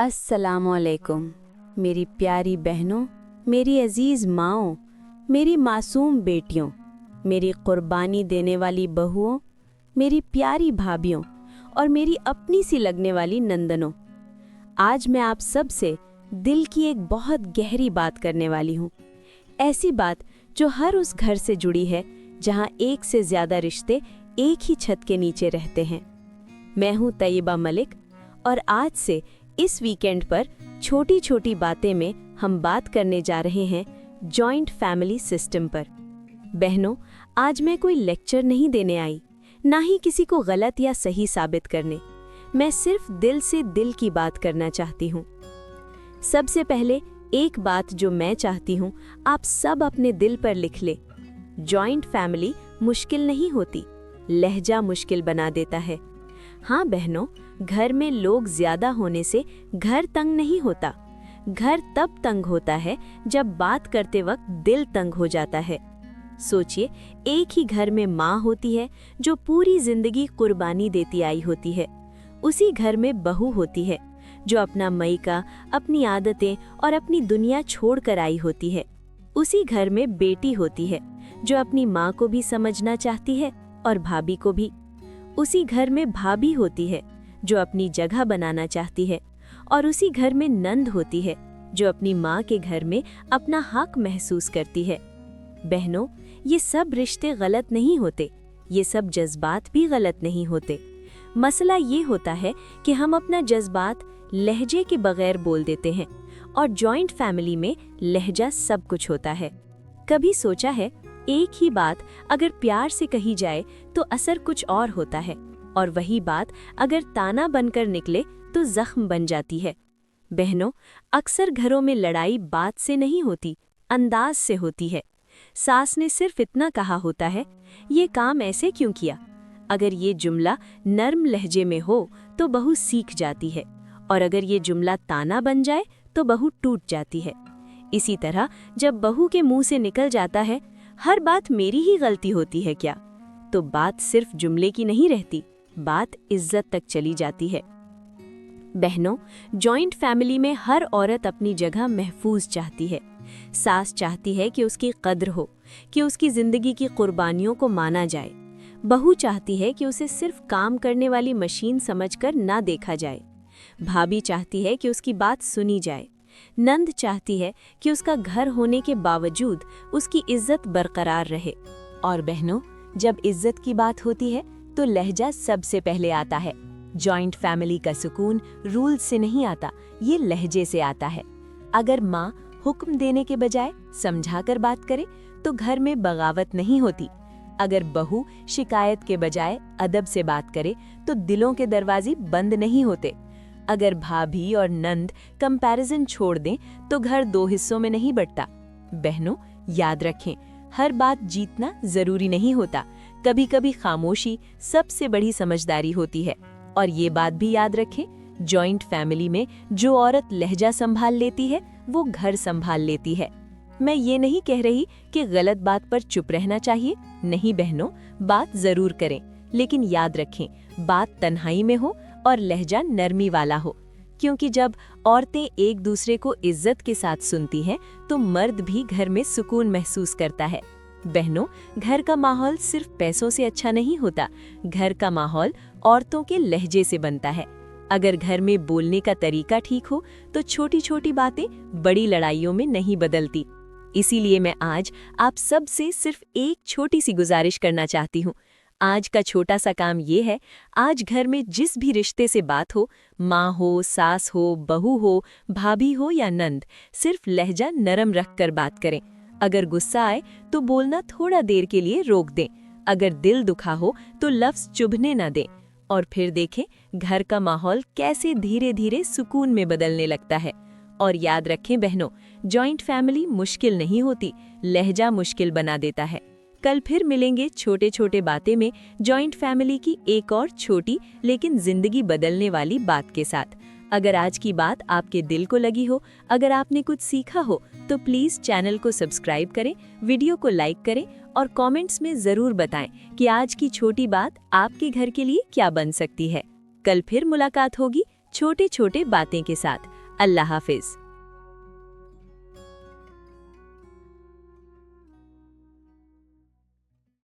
अस्सलामुअलैकुम मेरी प्यारी बहनों, मेरी अजीज़ माँओं, मेरी मासूम बेटियों, मेरी कुर्बानी देने वाली बहुओं, मेरी प्यारी भाभियों और मेरी अपनी सी लगने वाली नंदनों। आज मैं आप सब से दिल की एक बहुत गहरी बात करने वाली हूँ। ऐसी बात जो हर उस घर से जुड़ी है जहाँ एक से ज़्यादा रिश्ते एक ही छत के नीचे रहते हैं। मैं हूँ तैयबा मलिक और आज से इस वीकेंड पर छोटी छोटी बातें में हम बात करने जा रहे हैं जॉइंट फैमिली सिस्टम पर। बहनों, आज मैं कोई लेक्चर नहीं देने आई, ना ही किसी को गलत या सही साबित करने। मैं सिर्फ दिल से दिल की बात करना चाहती हूँ। सबसे पहले एक बात जो मैं चाहती हूँ आप सब अपने दिल पर लिख ले। जॉइंट फैमिली मुश्किल नहीं होती, लहजा मुश्किल बना देता है। हाँ बहनों, घर में लोग ज्यादा होने से घर तंग नहीं होता। घर तब तंग होता है जब बात करते वक्त दिल तंग हो जाता है। सोचिए, एक ही घर में माँ होती है जो पूरी जिंदगी कुर्बानी देती आई होती है। उसी घर में बहू होती है जो अपना मईका, अपनी आदतें और अपनी दुनिया छोड़कर आई होती है। उसी घर में बेटी होती है जो अपनी माँ को भी समझना चाहती है और भाभी को भी। उसी घर में भाभी होती है जो अपनी जगह बनाना चाहती है और उसी घर में नंद होती है जो अपनी माँ के घर में अपना हक महसूस करती है। बहनों, ये सब रिश्ते गलत नहीं होते, ये सब जज्बात भी गलत नहीं होते। मसला ये होता है कि हम अपना जज्बात लहजे के बगैर बोल देते हैं और जॉइंट फैमिली में लहजा सब कुछ होता है। कभी सोचा है, एक ही बात अगर प्यार से कही जाए तो असर कुछ और होता है और वही बात अगर ताना बनकर निकले तो जख्म बन जाती है। बहनों, अक्सर घरों में लड़ाई बात से नहीं होती, अंदाज से होती है। सास ने सिर्फ इतना कहा होता है, ये काम ऐसे क्यों किया। अगर ये जुमला नर्म लहजे में हो तो बहू सीख जाती है और अगर ये जुमला ताना बन जाए तो बहू टूट जाती है। इसी तरह जब बहू के मुंह से निकल जाता है, हर बात मेरी ही गलती होती है क्या, तो बात सिर्फ जुमले की नहीं रहती, बात इज्जत तक चली जाती है। बहनों, जॉइंट फैमिली में हर औरत अपनी जगह महफूज चाहती है। सास चाहती है कि उसकी कद्र हो, कि उसकी जिंदगी की कुर्बानियों को माना जाए। बहू चाहती है कि उसे सिर्फ काम करने वाली मशीन समझकर ना देखा जाए। भाभी चाहती है कि उसकी बात सुनी जाए। नंद चाहती है कि उसका घर होने के बावजूद उसकी इज्जत बरकरार रहे। और बहनों, जब इज्जत की बात होती है तो लहजा सबसे पहले आता है। जॉइंट फैमिली का सुकून रूल से नहीं आता, ये लहजे से आता है। अगर माँ हुक्म देने के बजाय समझाकर बात करे तो घर में बगावत नहीं होती। अगर बहू शिकायत के बजाय अदब से बात करे तो दिलों के दरवाजे बंद नहीं होते। अगर भाभी और नंद कंपैरिजन छोड़ दें तो घर दो हिस्सों में नहीं बंटता। बहनों, याद रखें, हर बात जीतना जरूरी नहीं होता। कभी कभी खामोशी सबसे बड़ी समझदारी होती है। और ये बात भी याद रखें, जॉइंट फैमिली में जो औरत लहजा संभाल लेती है वो घर संभाल लेती है। मैं ये नहीं कह रही कि गलत बात पर चुप रहना चाहिए, नहीं बहनों, बात जरूर करें, लेकिन याद रखें, बात तन्हाई में हो और लहजा नरमी वाला हो। क्योंकि जब औरतें एक दूसरे को इज्जत के साथ सुनती हैं तो मर्द भी घर में सुकून महसूस करता है। बहनों, घर का माहौल सिर्फ पैसों से अच्छा नहीं होता, घर का माहौल औरतों के लहजे से बनता है। अगर घर में बोलने का तरीका ठीक हो तो छोटी छोटी बातें बड़ी लड़ाइयों में नहीं बदलती। इसीलिए मैं आज आप सब से सिर्फ एक छोटी सी गुजारिश करना चाहती हूँ। आज का छोटा सा काम ये है, आज घर में जिस भी रिश्ते से बात हो, माँ हो, सास हो, बहू हो, भाभी हो या नंद, सिर्फ लहजा नरम रखकर बात करें। अगर गुस्सा आए तो बोलना थोड़ा देर के लिए रोक दें। अगर दिल दुखा हो तो लफ्ज चुभने ना दें। और फिर देखें घर का माहौल कैसे धीरे धीरे सुकून में बदलने लगता है। और याद रखें बहनों, जॉइंट फैमिली मुश्किल नहीं होती, लहजा मुश्किल बना देता है। कल फिर मिलेंगे छोटे छोटे बातें में जॉइंट फैमिली की एक और छोटी लेकिन जिंदगी बदलने वाली बात के साथ। अगर आज की बात आपके दिल को लगी हो, अगर आपने कुछ सीखा हो, तो प्लीज़ चैनल को सब्सक्राइब करें, वीडियो को लाइक करें और कमेंट्स में ज़रूर बताएं कि आज की छोटी बात आपके घर के लिए क्या बन सकती है। कल फिर मुलाकात होगी, छोटे छोटे बातें के साथ। अल्लाह हाफिज।